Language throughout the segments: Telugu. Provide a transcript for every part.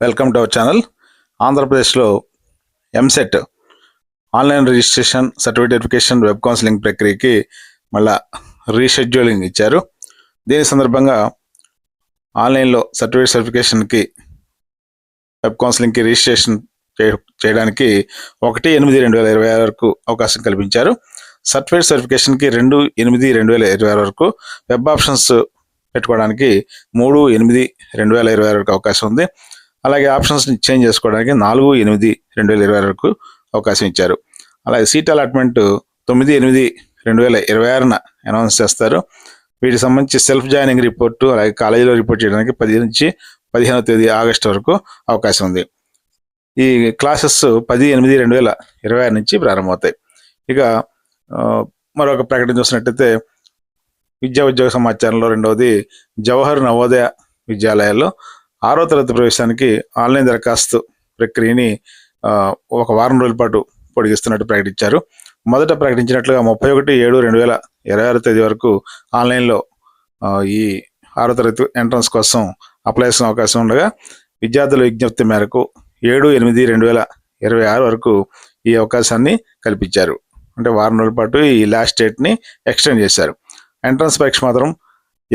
Welcome to our channel. ఆంధ్రప్రదేశ్లో EAMCET online registration, certificate verification, web counselling ప్రక్రియకి మళ్ళా రీషెడ్యూలింగ్ ఇచ్చారు. దీని సందర్భంగా ఆన్లైన్లో సర్టిఫికేట్ వెరిఫికేషన్కి, వెబ్ కౌన్సిలింగ్కి రిజిస్ట్రేషన్ చేయడానికి 1/8/2026 వరకు అవకాశం కల్పించారు. సర్టిఫికేట్ వెరిఫికేషన్కి 2/8/2026 వరకు, వెబ్ ఆప్షన్స్ పెట్టుకోవడానికి 3/8/2026 వరకు అవకాశం ఉంది. అలాగే ఆప్షన్స్ని చేంజ్ చేసుకోవడానికి 4/8/2026 వరకు అవకాశం ఇచ్చారు. అలాగే సీట్ అలాట్మెంట్ 9/8/2026 అనౌన్స్ చేస్తారు. వీటికి సంబంధించి సెల్ఫ్ జాయినింగ్ రిపోర్టు, అలాగే కాలేజీలో రిపోర్ట్ చేయడానికి 10 నుంచి 15వ తేదీ ఆగస్టు వరకు అవకాశం ఉంది. ఈ క్లాసెస్ 10/8/2026 నుంచి ప్రారంభమవుతాయి. ఇక మరొక ప్రకటన చూసినట్టయితే, విద్యా ఉద్యోగ సమాచారంలో రెండవది, జవహర్ నవోదయ విద్యాలయాల్లో 6వ తరగతి ప్రవేశానికి ఆన్లైన్ దరఖాస్తు ప్రక్రియని ఒక వారం రోజుల పాటు పొడిగిస్తున్నట్టు ప్రకటించారు. మొదట ప్రకటించినట్లుగా 31/7/2026 తేదీ వరకు ఆన్లైన్లో ఈ 6వ తరగతి ఎంట్రన్స్ కోసం అప్లై చేసిన అవకాశం ఉండగా, విద్యార్థుల విజ్ఞప్తి మేరకు 7/8/2026 వరకు ఈ అవకాశాన్ని కల్పించారు. అంటే వారం రోజుల పాటు ఈ లాస్ట్ డేట్ని ఎక్స్టెండ్ చేశారు. ఎంట్రన్స్ పరీక్ష మాత్రం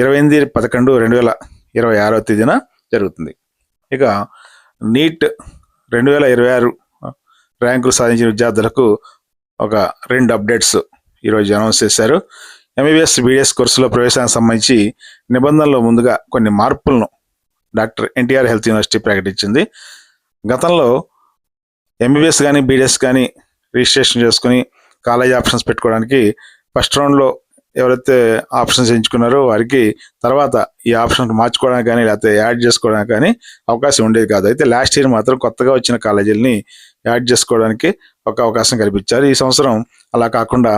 28/11/2026 తేదీన జరుగుతుంది. ఇక నీట్ 2026 ర్యాంకులు సాధించిన విద్యార్థులకు ఒక 2 అప్డేట్స్ ఈరోజు అనౌన్స్ చేశారు. ఎంబీబీఎస్ బీడీఎస్ కోర్సులో ప్రవేశానికి సంబంధించి నిబంధనలో ముందుగా కొన్ని మార్పులను డాక్టర్ ఎన్టీఆర్ హెల్త్ యూనివర్సిటీ ప్రకటించింది. గతంలో ఎంబీబీఎస్ కానీ బీడీఎస్ కానీ రిజిస్ట్రేషన్ చేసుకుని కాలేజ్ ఆప్షన్స్ పెట్టుకోవడానికి ఫస్ట్ రౌండ్లో ఎవరైతే ఆప్షన్స్ ఎంచుకున్నారో వారికి తర్వాత ఈ ఆప్షన్ మార్చుకోవడానికి కానీ లేకపోతే యాడ్ చేసుకోవడానికి కానీ అవకాశం ఉండేది కాదు. అయితే లాస్ట్ ఇయర్ మాత్రం కొత్తగా వచ్చిన కాలేజీలని యాడ్ చేసుకోవడానికి ఒక అవకాశం కల్పించారు. ఈ సంవత్సరం అలా కాకుండా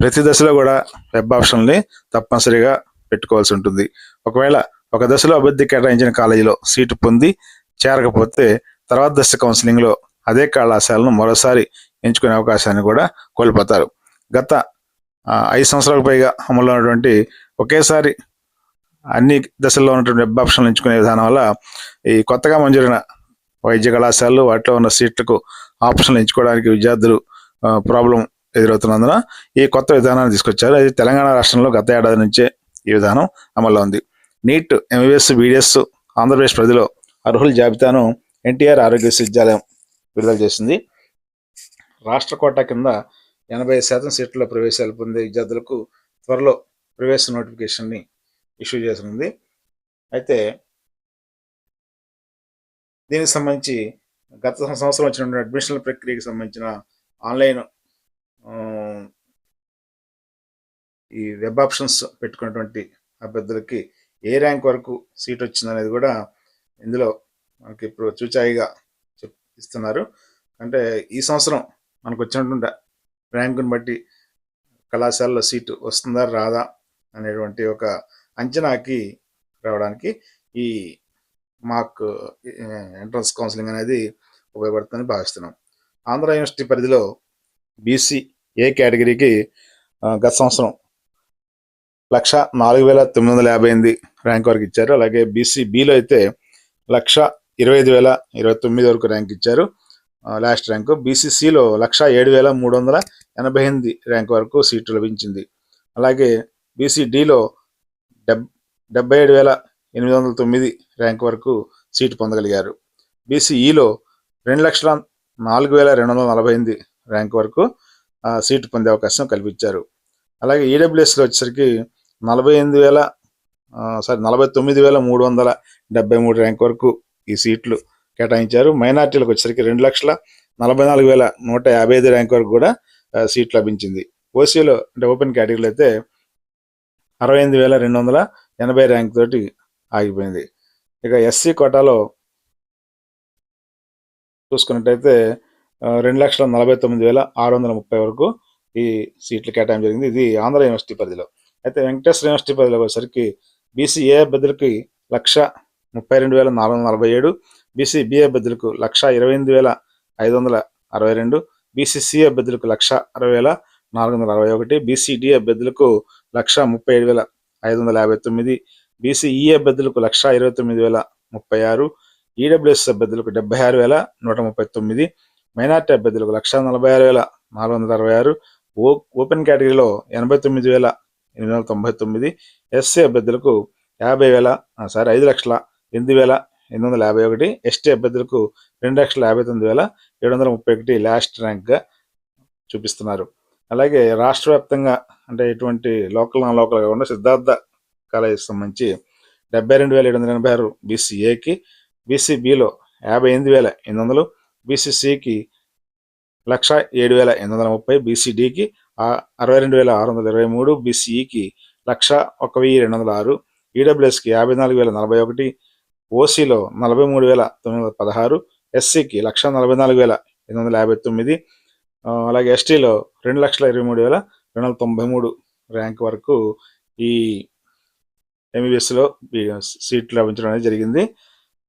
ప్రతి దశలో కూడా వెబ్ ఆప్షన్ని తప్పనిసరిగా పెట్టుకోవాల్సి ఉంటుంది. ఒకవేళ ఒక దశలో అభ్యర్థి కేటాయించిన కాలేజీలో సీటు పొంది చేరకపోతే తర్వాత దశ కౌన్సిలింగ్లో అదే కళాశాలను మరోసారి ఎంచుకునే అవకాశాన్ని కూడా కోల్పోతారు. గత 5 సంవత్సరాలకు పైగా అమల్లో ఉన్నటువంటి ఒకేసారి అన్ని దశల్లో ఉన్నటువంటి వెబ్ ఆప్షన్లు ఎంచుకునే విధానం వల్ల ఈ కొత్తగా మంజూరైన వైద్య కళాశాలలు వాటిలో ఉన్న సీట్లకు ఆప్షన్లు ఎంచుకోవడానికి విద్యార్థులు ప్రాబ్లం ఎదురవుతున్నందున ఈ కొత్త విధానాన్ని తీసుకొచ్చారు. అది తెలంగాణ రాష్ట్రంలో గత ఏడాది నుంచే ఈ విధానం అమల్లో ఉంది. నీట్, ఎంబీబీఎస్, బీడీఎస్ ఆంధ్రప్రదేశ్ పరిధిలో అర్హుల జాబితాను ఎన్టీఆర్ ఆరోగ్య విశ్వవిద్యాలయం విడుదల చేసింది. రాష్ట్ర కోటా కింద 80% సీట్ల ప్రవేశాలు పొందే విద్యార్థులకు త్వరలో ప్రవేశ నోటిఫికేషన్ని ఇష్యూ చేస్తుంది. అయితే దీనికి సంబంధించి గత సంవత్సరం వచ్చినటువంటి అడ్మిషన్ల ప్రక్రియకి సంబంధించిన ఆన్లైన్ ఈ వెబ్ ఆప్షన్స్ పెట్టుకున్నటువంటి అభ్యర్థులకి ఏ ర్యాంక్ వరకు సీట్ వచ్చిందనేది కూడా ఇందులో మనకి ఇప్పుడు చూచాయిగా ఇస్తున్నారు. అంటే ఈ సంవత్సరం మనకు వచ్చినటువంటి ర్యాంకుని బట్టి కళాశాలలో సీటు వస్తుందా రాదా అనేటువంటి ఒక అంచనాకి రావడానికి ఈ మాక్ ఎంట్రన్స్ కౌన్సిలింగ్ అనేది ఉపయోగపడుతుందని భావిస్తున్నాం. ఆంధ్ర యూనివర్సిటీ పరిధిలో బీసీ ఏ కేటగిరీకి గత సంవత్సరం 1,04,958 ర్యాంక్ వరకు ఇచ్చారు. అలాగే బీసీ బిలో అయితే 1,25,029 వరకు ర్యాంక్ ఇచ్చారు లాస్ట్ ర్యాంకు. బీసీసీలో 1,07,388 ర్యాంక్ వరకు సీటు లభించింది. అలాగే బీసీడీలో 77,809 ర్యాంక్ వరకు సీటు పొందగలిగారు. బీసీఈలో 2,04,248 ర్యాంక్ వరకు సీటు పొందే అవకాశం కల్పించారు. అలాగే ఈడబ్ల్యూఎస్లో వచ్చేసరికి 49,373 ర్యాంక్ వరకు ఈ సీట్లు కేటాయించారు. మైనార్టీలకు వచ్చేసరికి 2,44,155 ర్యాంక్ వరకు కూడా సీట్ లభించింది. ఓసీలో అంటే ఓపెన్ కేటగిరీలో అయితే 68,280 ర్యాంక్ తోటి ఆగిపోయింది. ఇక ఎస్సీ కోటాలో చూసుకున్నట్టయితే 2,49,630 వరకు ఈ సీట్లు కేటాయించడం జరిగింది. ఇది ఆంధ్ర యూనివర్సిటీ పరిధిలో. అయితే వెంకటేశ్వర యూనివర్సిటీ పరిధిలో వచ్చేసరికి బీసీఏ అభ్యర్థులకి 1,32,447, బీసీ బిఏ అభ్యర్థులకు 1,28,562, బీసీసీ అభ్యర్థులకు 1,60,461, బీసీడీ అభ్యర్థులకు 1,37,559, బీసీఈ అభ్యర్థులకు 1,29,036, ఈడబ్ల్యూఎస్ అభ్యర్థులకు 76,139, మైనార్టీ అభ్యర్థులకు 1,46,466, ఓపెన్ కేటగిరీలో 89,899, ఎస్సీ అభ్యర్థులకు 5,08,851, ఎస్టీ అభ్యర్థులకు 2,59,731 లాస్ట్ ర్యాంక్గా చూపిస్తున్నారు. అలాగే రాష్ట్ర వ్యాప్తంగా అంటే ఇటువంటి లోకల్ నాన్ లోకల్ కాకుండా సిద్ధార్థ కాలేజీకి సంబంధించి 72,786 బీసీఏకి, బీసీబీలో 58,800, బీసీసీకి 1,07,830, బీసీడీకి 62,623, బీసీఈకి 1,01,206, ఈడబ్ల్యూఎస్కి 54,041, ఓసీలో 43,916, ఎస్సీకి 1,44,859, అలాగే ఎస్టీలో 2,23,293 ర్యాంక్ వరకు ఈ ఎంబీబీఎస్లో సీట్లు లభించడం అనేది జరిగింది.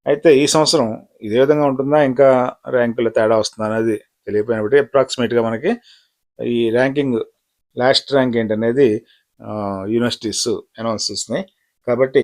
అయితే ఈ సంవత్సరం ఇదే విధంగా ఉంటుందా, ఇంకా ర్యాంకుల తేడా వస్తుందా అనేది తెలియపోయినప్పటికీ అప్రాక్సిమేట్గా మనకి ఈ ర్యాంకింగ్ లాస్ట్ ర్యాంక్ ఏంటనేది యూనివర్సిటీస్ అనౌన్స్ చేస్తున్నాయి. కాబట్టి